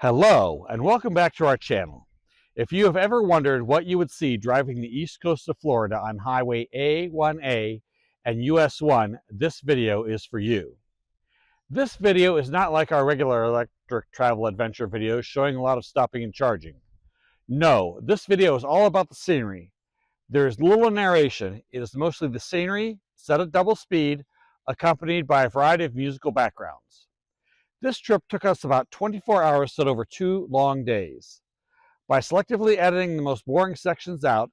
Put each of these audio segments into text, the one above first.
Hello, and welcome back to our channel. If you have ever wondered what you would see driving the east coast of Florida on Highway A1A and US 1, this video is for you. This video is not like our regular electric travel adventure videos showing a lot of stopping and charging. No, this video is all about the scenery. There is little narration. It is mostly the scenery, set at double speed, accompanied by a variety of musical backgrounds. This trip took us about 24 hours set over 2 long days. By selectively editing the most boring sections out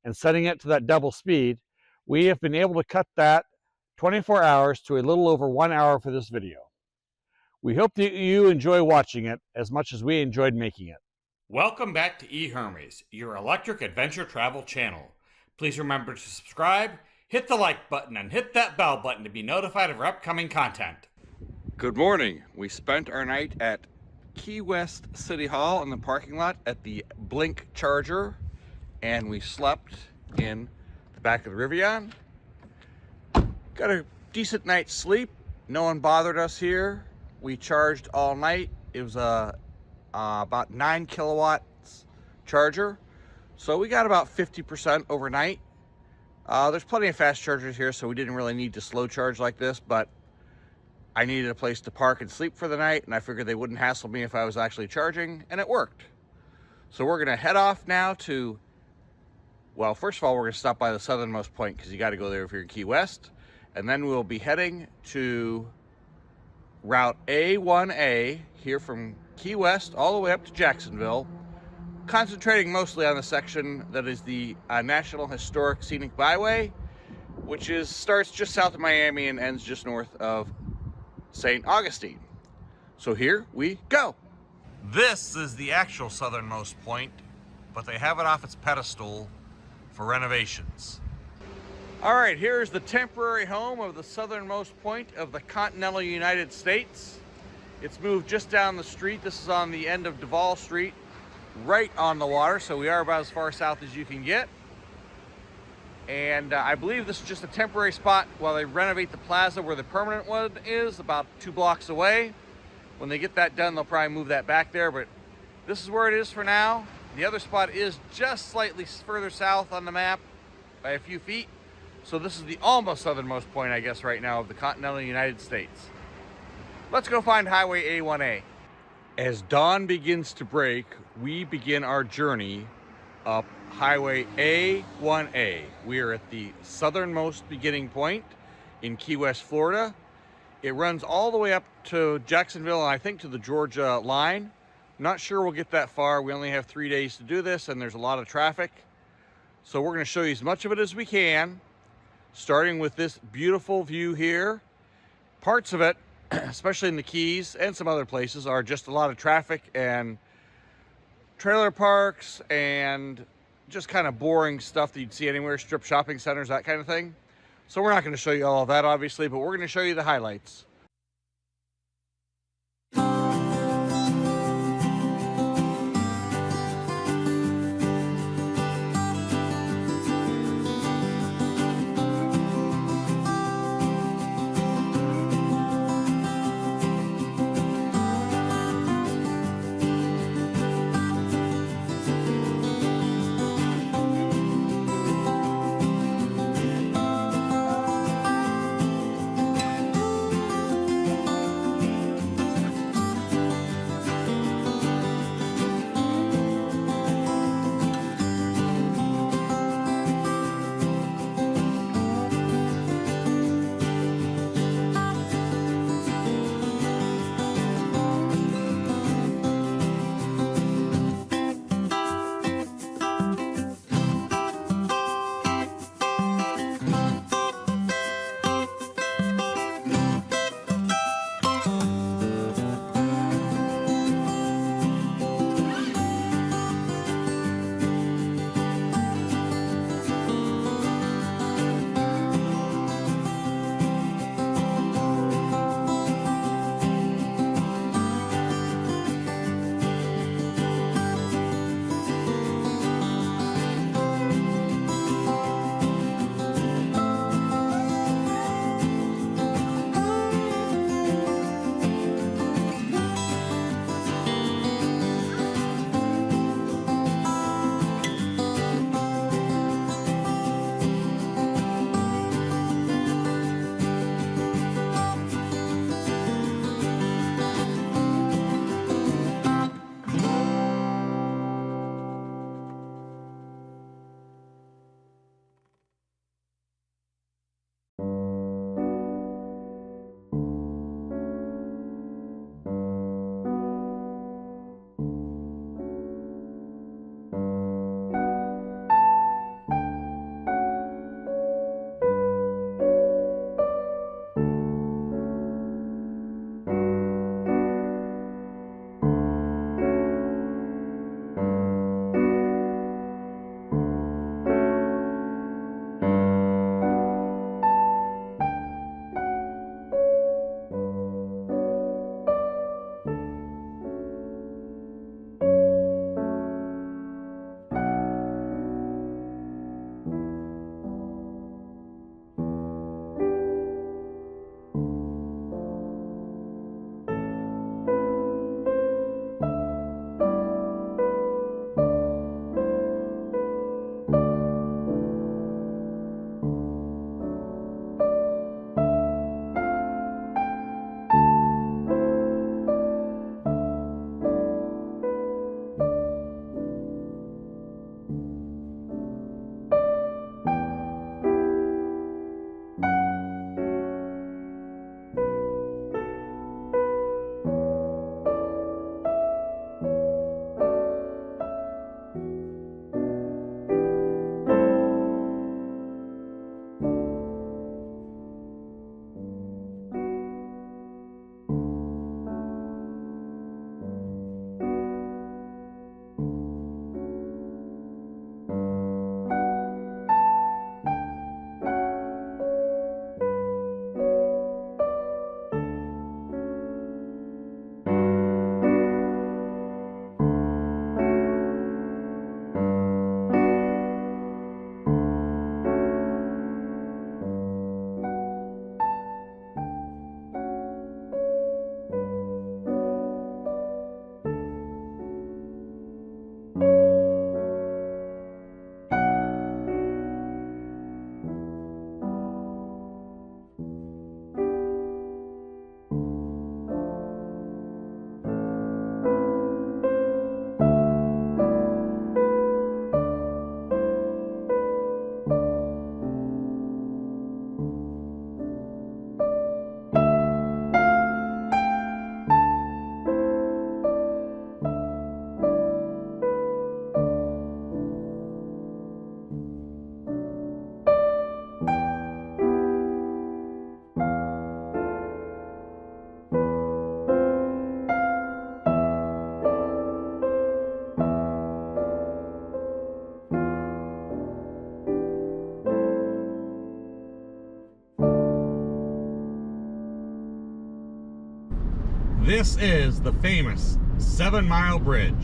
and setting it to that double speed, we have been able to cut that 24 hours to a little over 1 hour for this video. We hope that you enjoy watching it as much as we enjoyed making it. Welcome back to E-Hermes, your electric adventure travel channel. Please remember to subscribe, hit the like button, and hit that bell button to be notified of our upcoming content. Good morning. We spent our night at Key West City Hall in the parking lot at the Blink Charger, and we slept in the back of the Rivian. Got a decent night's sleep. No one bothered us here. We charged all night. It was about 9 kilowatts charger, so we got about 50% overnight. There's plenty of fast chargers here, so we didn't really need to slow charge like this, but I needed a place to park and sleep for the night, and I figured they wouldn't hassle me if I was actually charging, and it worked. So we're gonna head off now to, well, first of all, we're gonna stop by the southernmost point because you gotta go there if you're in Key West, and then we'll be heading to Route A1A here from Key West all the way up to Jacksonville, concentrating mostly on the section that is the National Historic Scenic Byway, which starts just south of Miami and ends just north of St. Augustine. So here we go. This is the actual southernmost point, but they have it off its pedestal for renovations. All right, here's the temporary home of the southernmost point of the continental United States. It's moved just down the street. This is on the end of Duval Street, right on the water, so we are about as far south as you can get. And I believe this is just a temporary spot while they renovate the plaza where the permanent one is, about 2 blocks away. When they get that done, they'll probably move that back there, but this is where it is for now. The other spot is just slightly further south on the map by a few feet. So this is the almost southernmost point, I guess, right now of the continental United States. Let's go find Highway A1A. As dawn begins to break, we begin our journey up Highway A1A. We are at the southernmost beginning point in Key West, Florida. It runs all the way up to Jacksonville and I think to the Georgia line. Not sure we'll get that far. We only have 3 days to do this and there's a lot of traffic. So we're going to show you as much of it as we can, starting with this beautiful view here. Parts of it, especially in the Keys and some other places, are just a lot of traffic and trailer parks and just kind of boring stuff that you'd see anywhere, strip shopping centers, that kind of thing. So we're not going to show you all of that, obviously, but we're going to show you the highlights. This is the famous 7 Mile Bridge.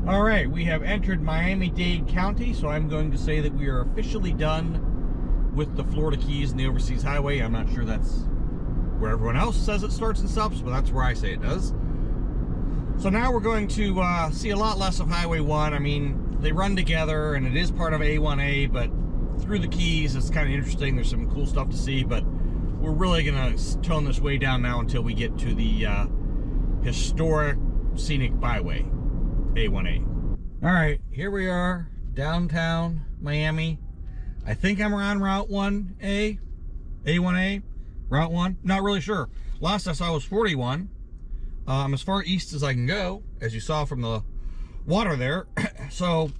All right, we have entered Miami-Dade County, so I'm going to say that we are officially done with the Florida Keys and the Overseas Highway. I'm not sure that's where everyone else says it starts and stops, but that's where I say it does. So now we're going to see a lot less of Highway 1. I mean, they run together, and it is part of A1A, but through the Keys, it's kind of interesting. There's some cool stuff to see, but we're really going to tone this way down now until we get to the historic scenic byway. A1A. All right, here we are, downtown Miami. I think I'm around Route 1A, A1A, Route 1. Not really sure. Last I saw was 41. I'm as far east as I can go, as you saw from the water there. So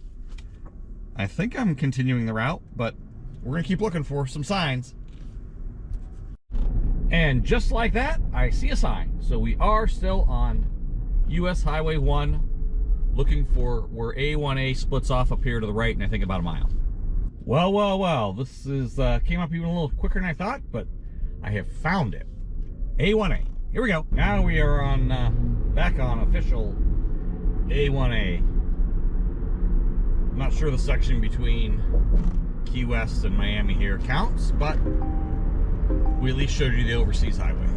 I think I'm continuing the route, but we're gonna keep looking for some signs. And just like that, I see a sign. So we are still on US Highway 1. Looking for where A1A splits off up here to the right, and I think about a mile. Well, this is came up even a little quicker than I thought, but I have found it. A1A. Here we go. Now we are on back on official A1A. I'm not sure the section between Key West and Miami here counts, but we at least showed you the Overseas Highway.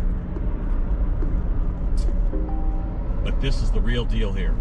But this is the real deal here.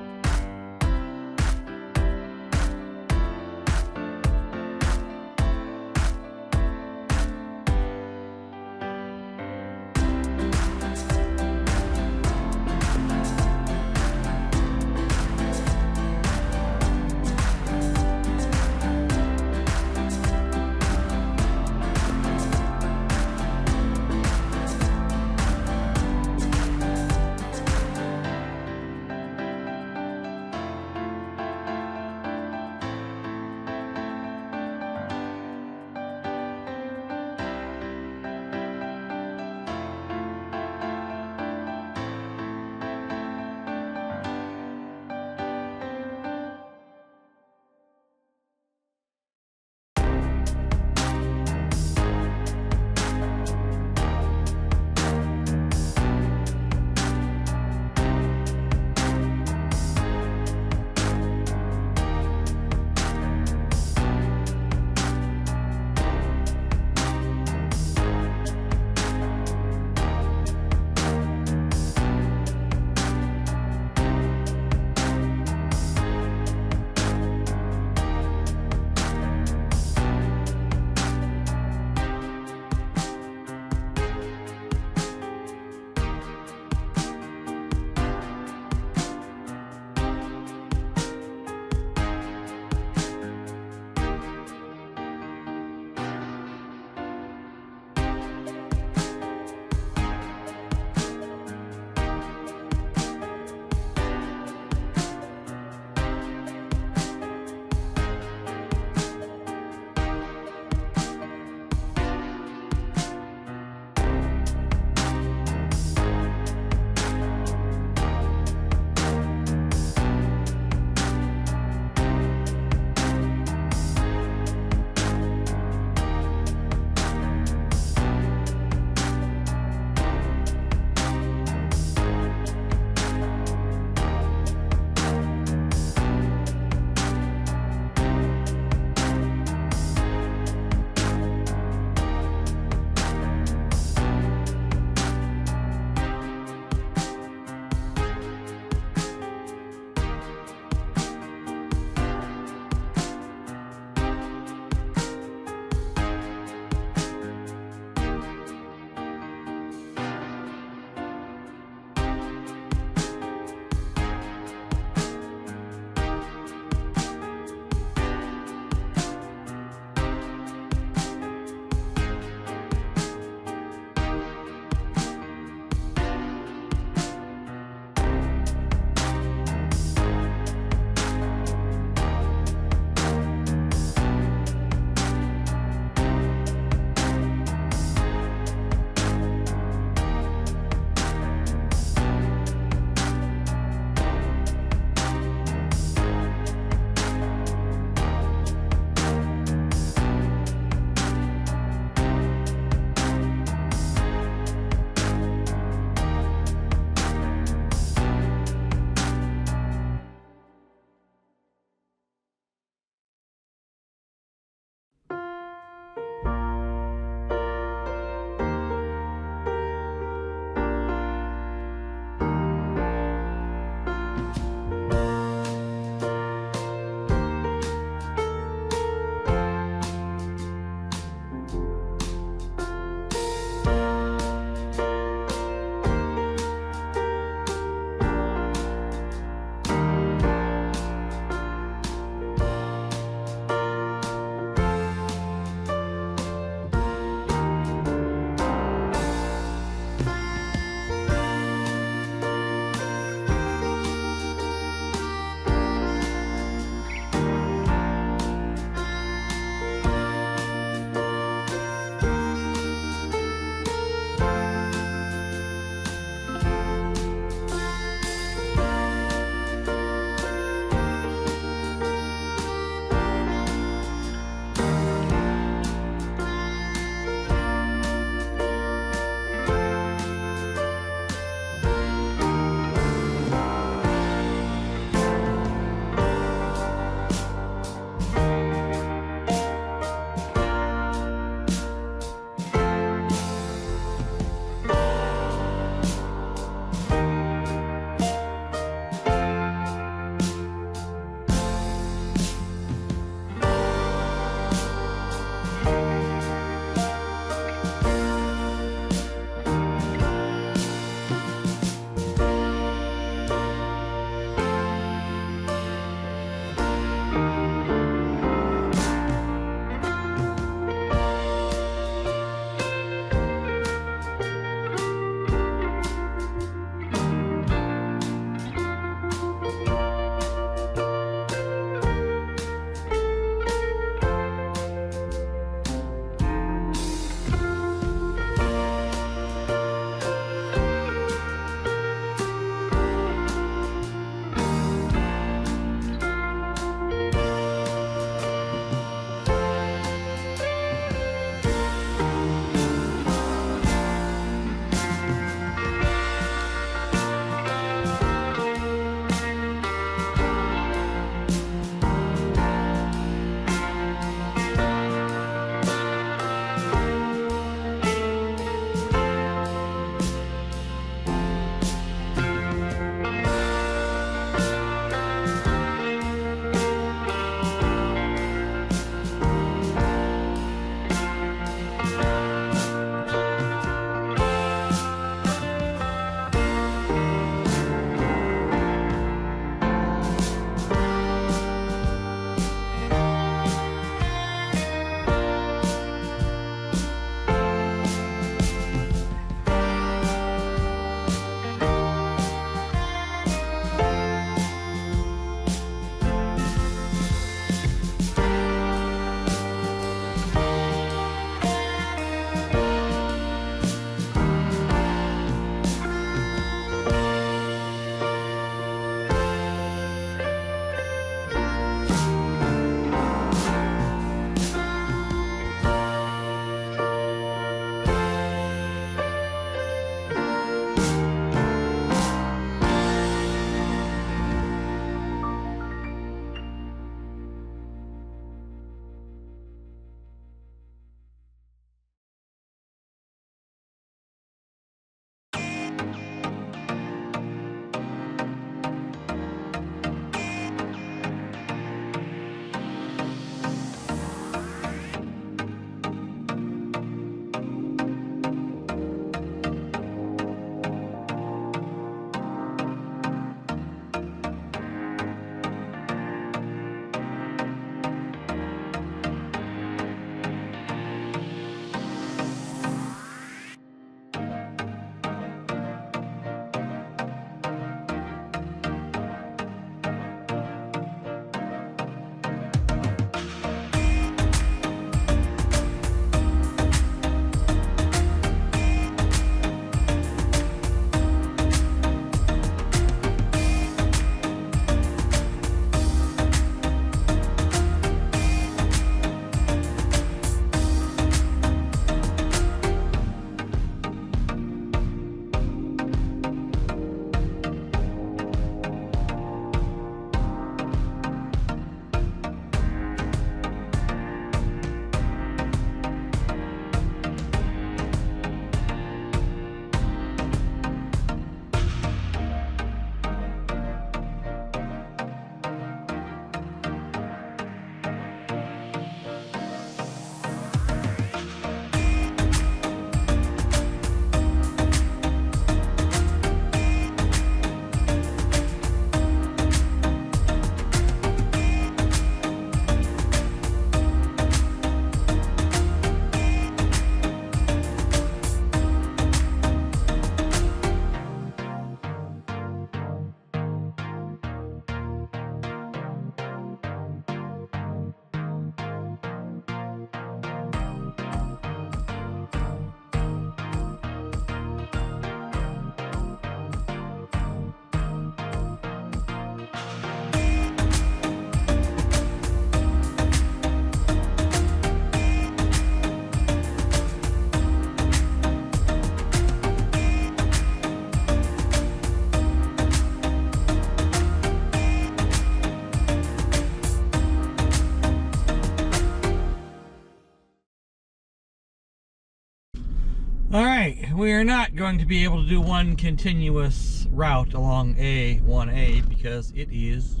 All right, we are not going to be able to do one continuous route along A1A because it is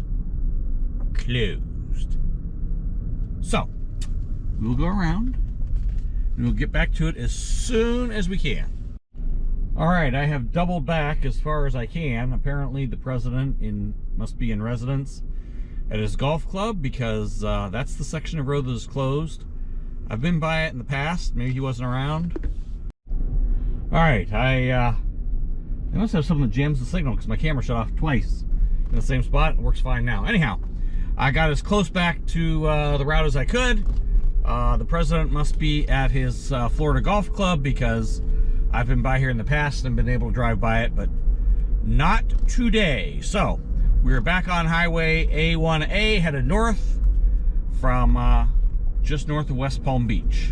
closed. So, we'll go around and we'll get back to it as soon as we can. All right, I have doubled back as far as I can. Apparently the president must be in residence at his golf club because that's the section of road that is closed. I've been by it in the past. Maybe he wasn't around. All right, I must have something that jams the signal because my camera shut off twice in the same spot. It works fine now. Anyhow, I got as close back to the route as I could. The president must be at his Florida golf club because I've been by here in the past and been able to drive by it, but not today. So we're back on Highway A1A, headed north from just north of West Palm Beach.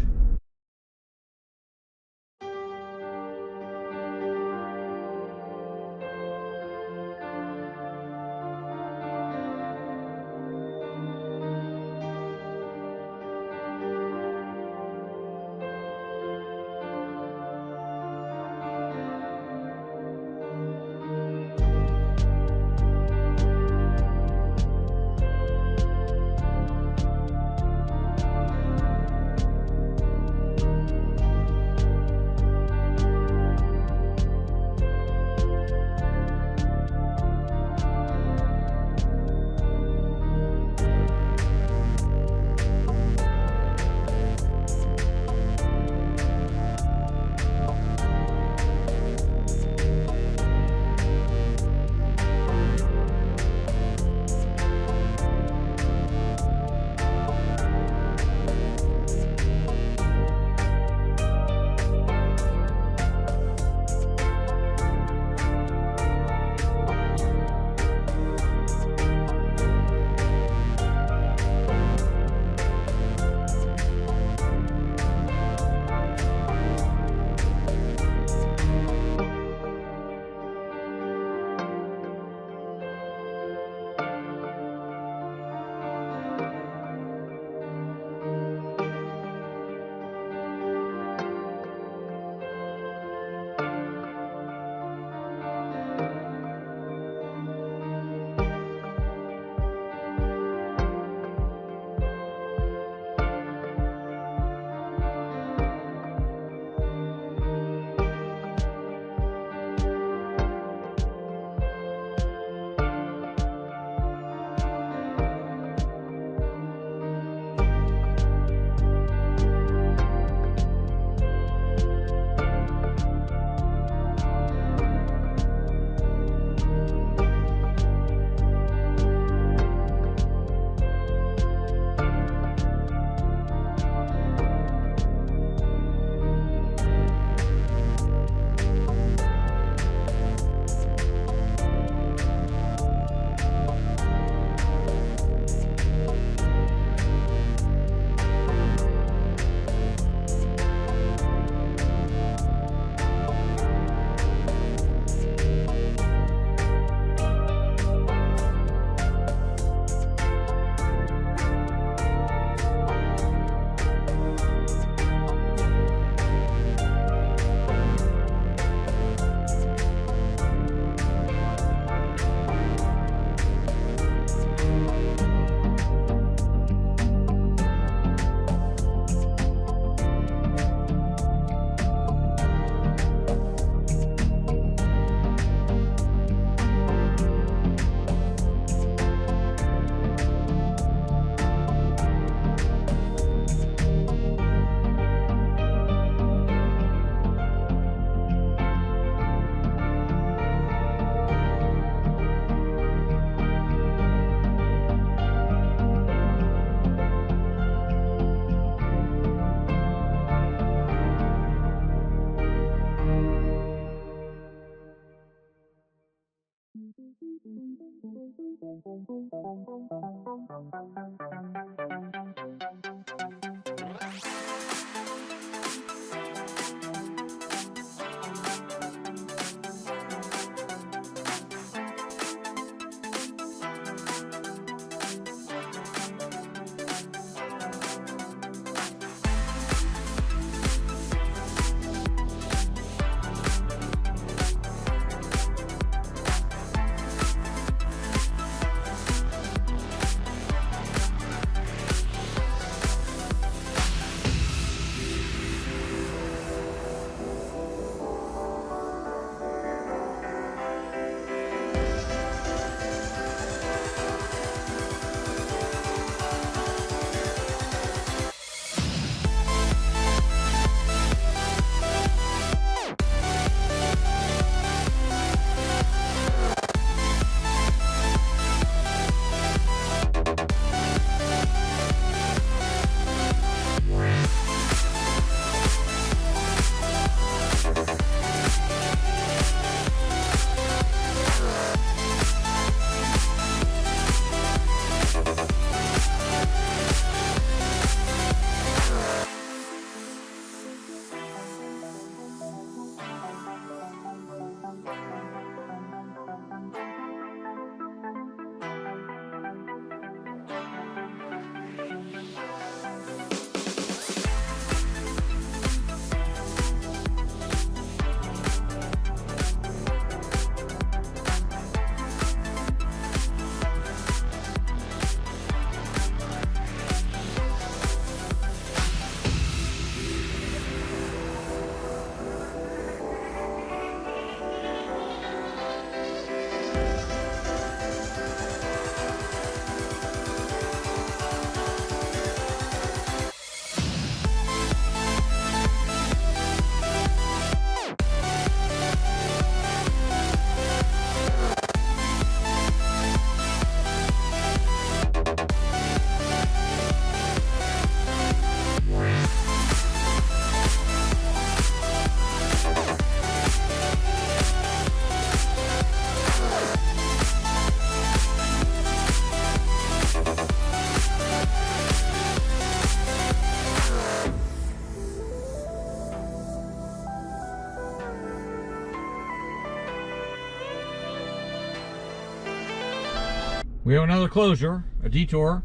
We have another closure, a detour.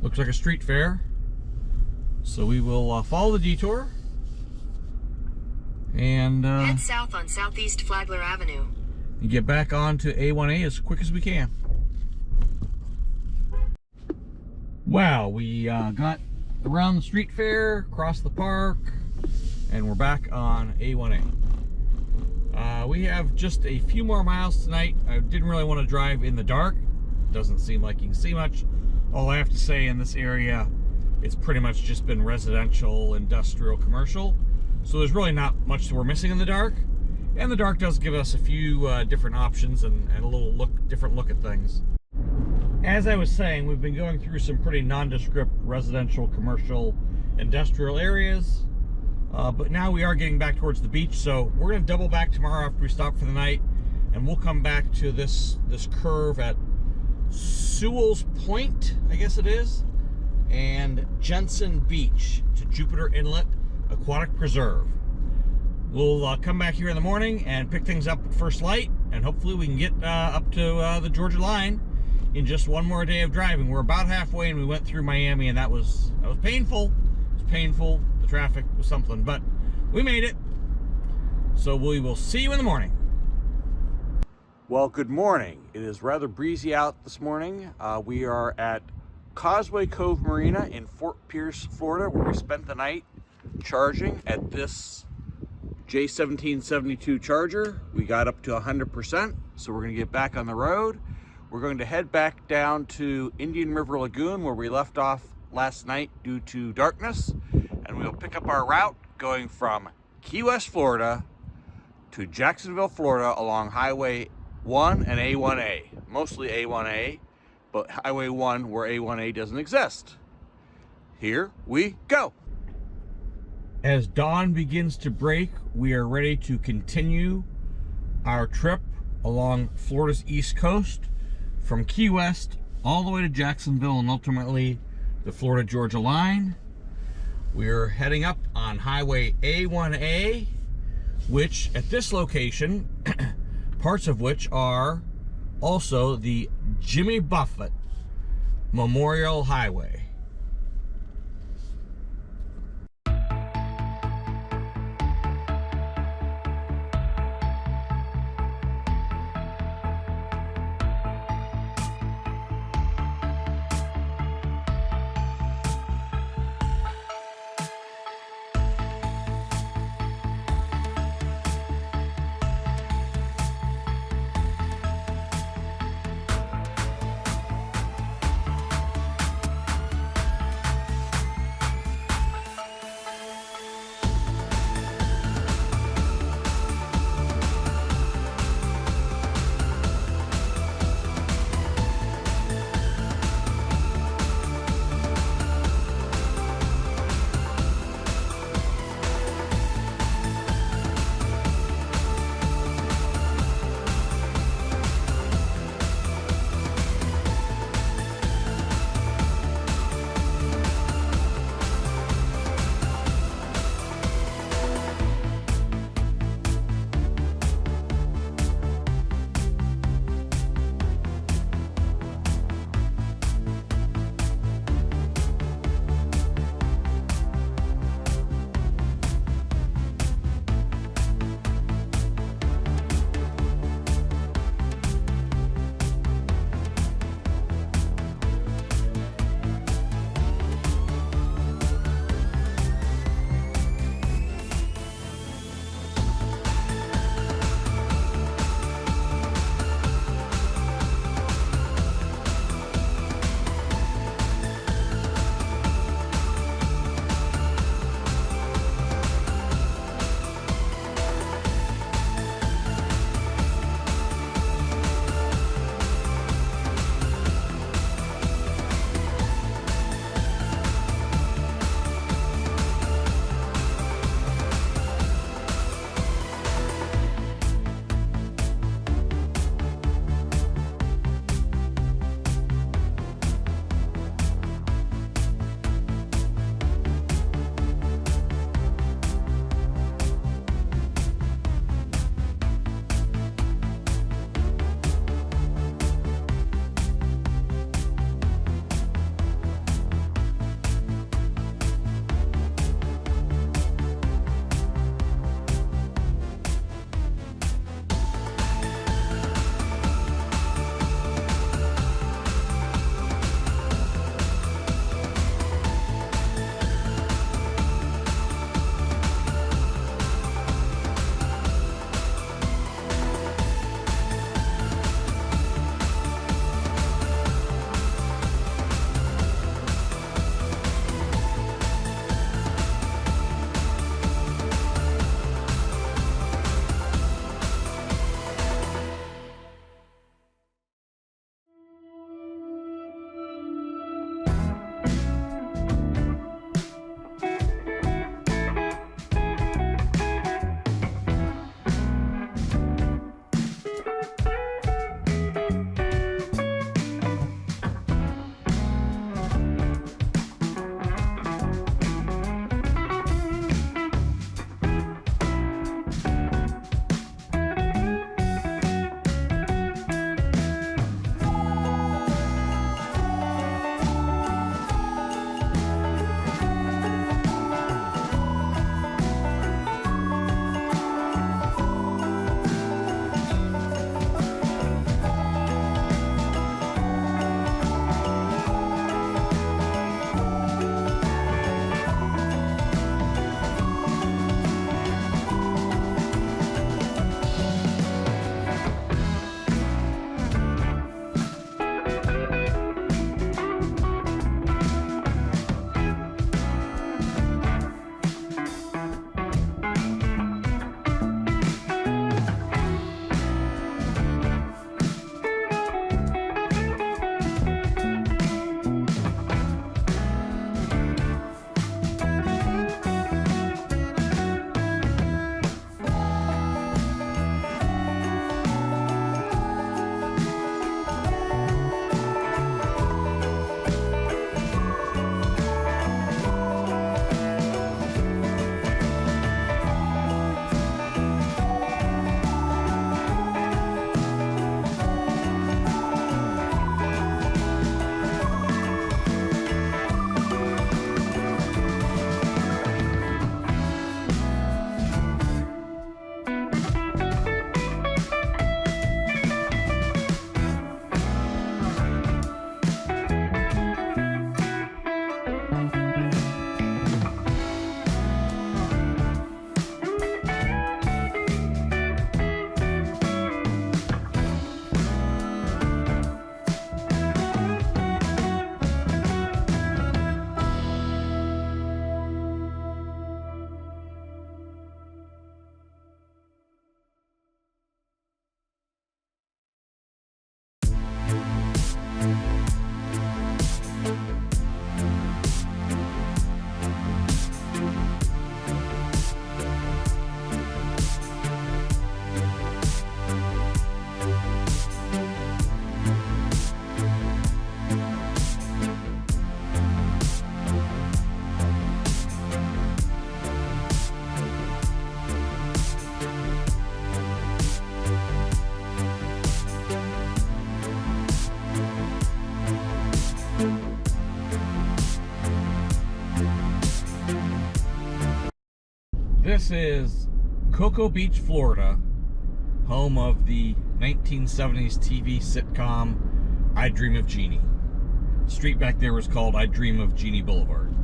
Looks like a street fair. So we will follow the detour and head south on Southeast Flagler Avenue. And get back onto A1A as quick as we can. Wow, we got around the street fair, across the park, and we're back on A1A. We have just a few more miles tonight. I didn't really want to drive in the dark. Doesn't seem like you can see much. All I have to say, in this area, it's pretty much just been residential, industrial, commercial. So there's really not much that we're missing in the dark. And the dark does give us a few different options and a little different look at things. As I was saying, we've been going through some pretty nondescript residential, commercial, industrial areas. But now we are getting back towards the beach, so we're going to double back tomorrow after we stop for the night, and we'll come back to this curve at Sewell's Point, I guess it is, and Jensen Beach to Jupiter Inlet Aquatic Preserve. We'll come back here in the morning and pick things up at first light, and hopefully we can get up to the Georgia line in just one more day of driving. We're about halfway, and we went through Miami, and that was painful. It was painful. The traffic was something, but we made it. So we will see you in the morning. Well, good morning. It is rather breezy out this morning. We are at Causeway Cove Marina in Fort Pierce, Florida, where we spent the night charging at this J1772 charger. We got up to 100%, so we're going to get back on the road. We're going to head back down to Indian River Lagoon, where we left off last night due to darkness, and we'll pick up our route going from Key West, Florida to Jacksonville, Florida along Highway 1 and A1A, mostly A1A, but Highway 1 where A1A doesn't exist. Here we go. As dawn begins to break, we are ready to continue our trip along Florida's East Coast from Key West all the way to Jacksonville and ultimately the Florida-Georgia line. We're heading up on Highway A1A, which at this location, parts of which are also the Jimmy Buffett Memorial Highway. This is Cocoa Beach, Florida, home of the 1970s TV sitcom I Dream of Jeannie. The street back there was called I Dream of Jeannie Boulevard.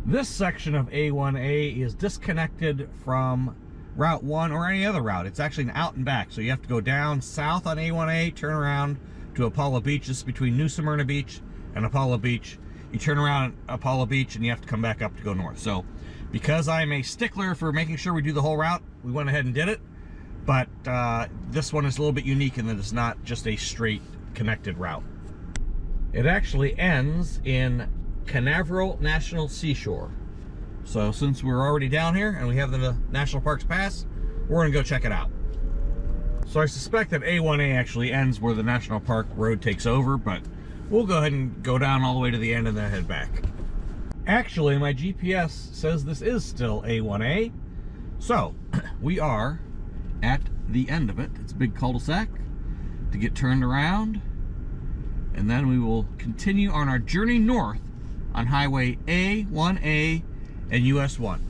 This section of A1A is disconnected from Route 1 or any other route. It's actually an out and back, so you have to go down south on A1A, turn around to Apollo Beach. This is between New Smyrna Beach and Apollo Beach. You turn around at Apollo Beach and you have to come back up to go north. So because I'm a stickler for making sure we do the whole route, we went ahead and did it. But this one is a little bit unique in that it's not just a straight connected route. It actually ends in Canaveral National Seashore. So since we're already down here and we have the National Parks Pass, we're gonna go check it out. So I suspect that A1A actually ends where the National Park Road takes over, but we'll go ahead and go down all the way to the end and then head back. Actually, my GPS says this is still A1A. So we are at the end of it. It's a big cul-de-sac to get turned around, and then we will continue on our journey north on Highway A1A and US 1.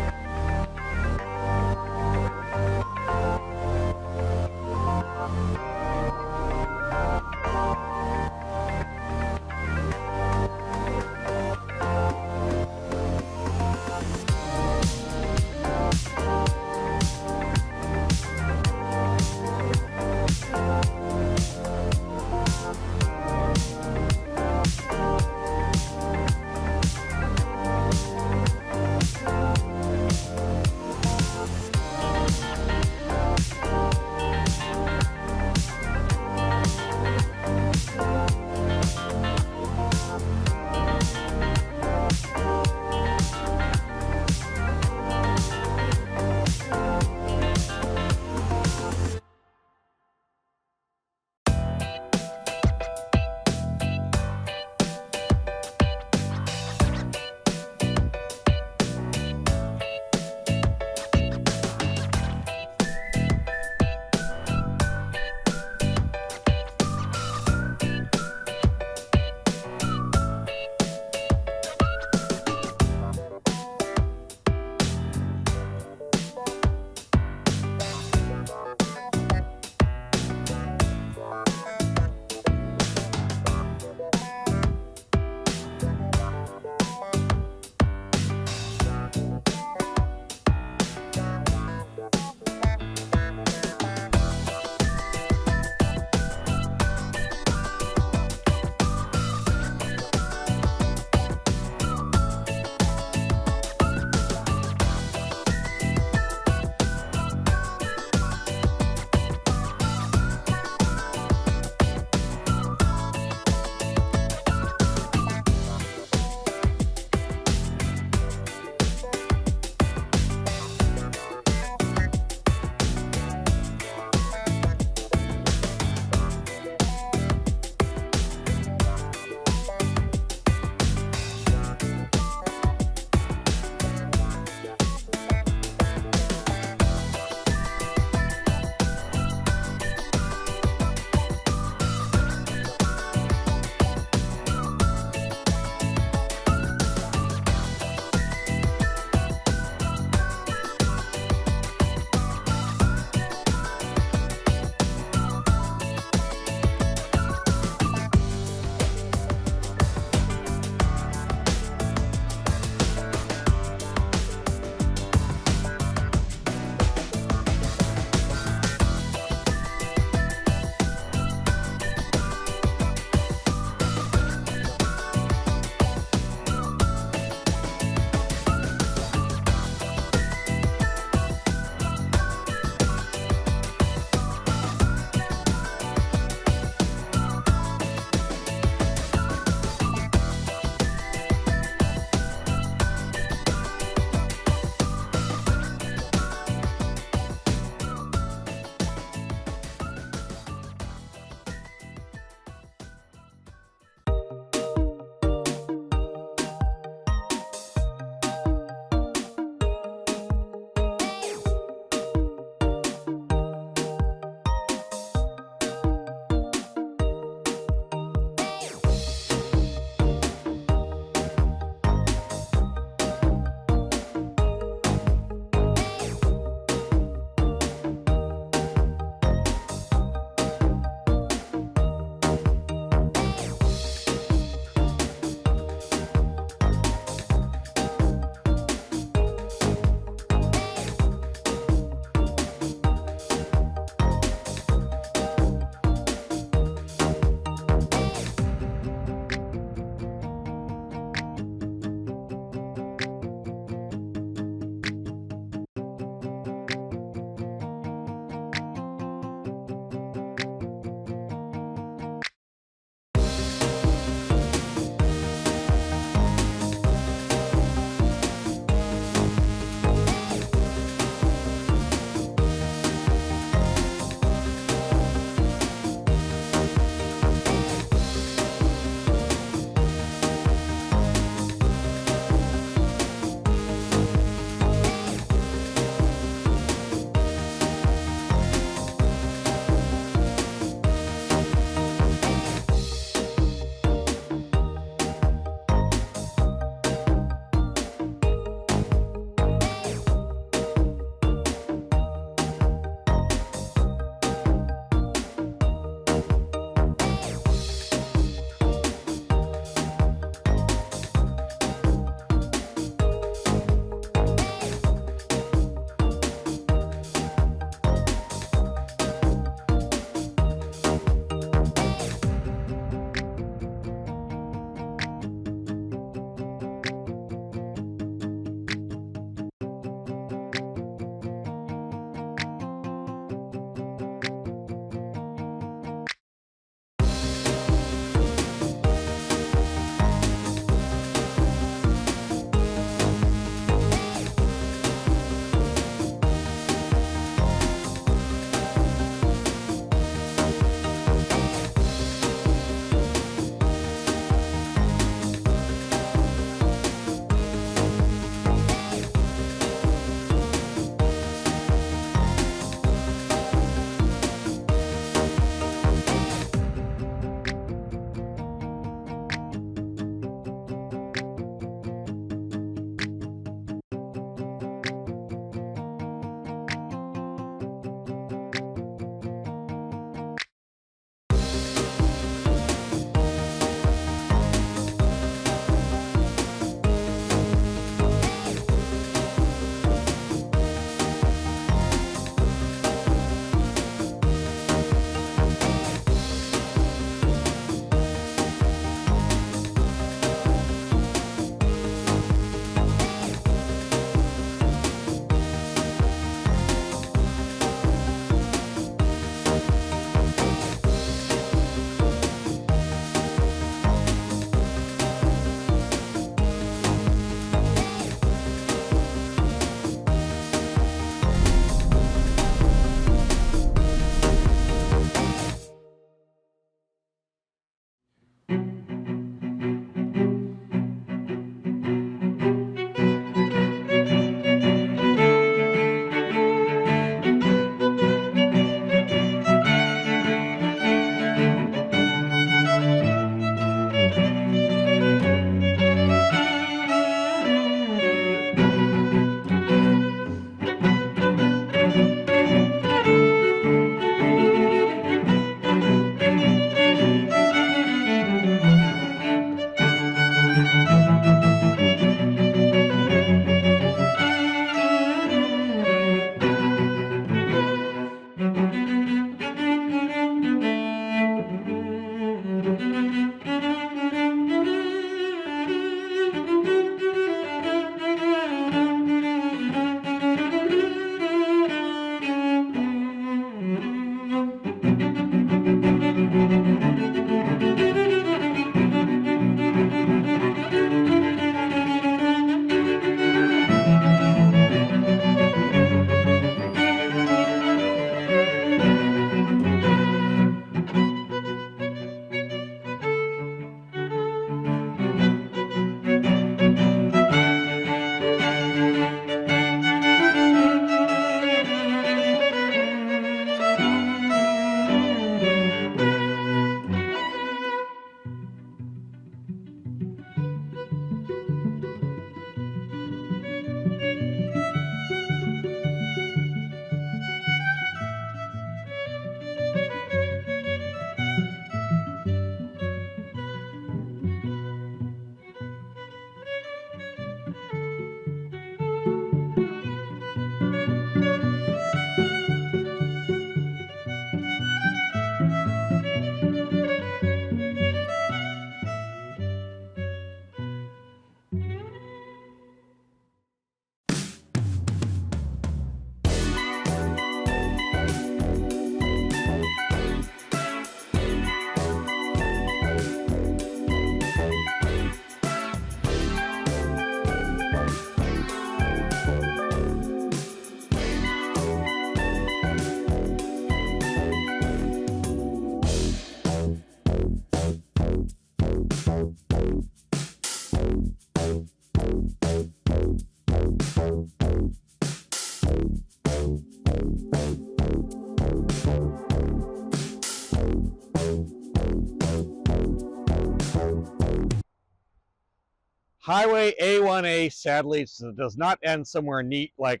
Highway A1A, sadly, does not end somewhere neat like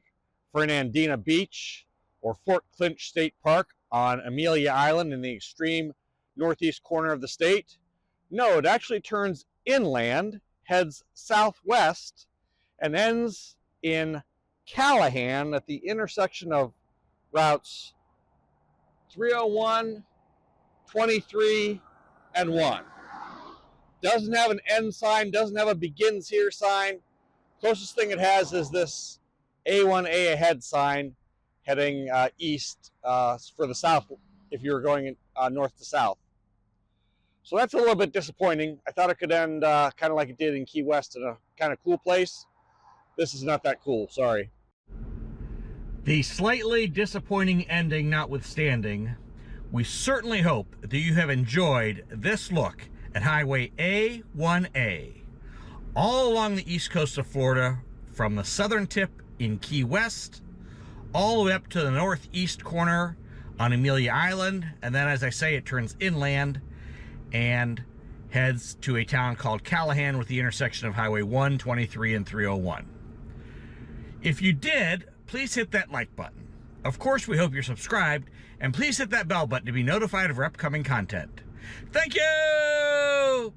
Fernandina Beach or Fort Clinch State Park on Amelia Island in the extreme northeast corner of the state. No, it actually turns inland, heads southwest, and ends in Callahan at the intersection of routes 301, 23, and 1. Doesn't have an end sign, doesn't have a begins here sign. Closest thing it has is this A1A ahead sign heading east for the south if you were going north to south. So that's a little bit disappointing. I thought it could end kind of like it did in Key West in a kind of cool place. This is not that cool, sorry. The slightly disappointing ending notwithstanding, we certainly hope that you have enjoyed this look at Highway A1A all along the east coast of Florida, from the southern tip in Key West all the way up to the northeast corner on Amelia Island, and then, as I say, it turns inland and heads to a town called Callahan with the intersection of Highway 1, 23, and 301. If you did, please hit that like button. Of course, we hope you're subscribed, and please hit that bell button to be notified of our upcoming content. Thank you!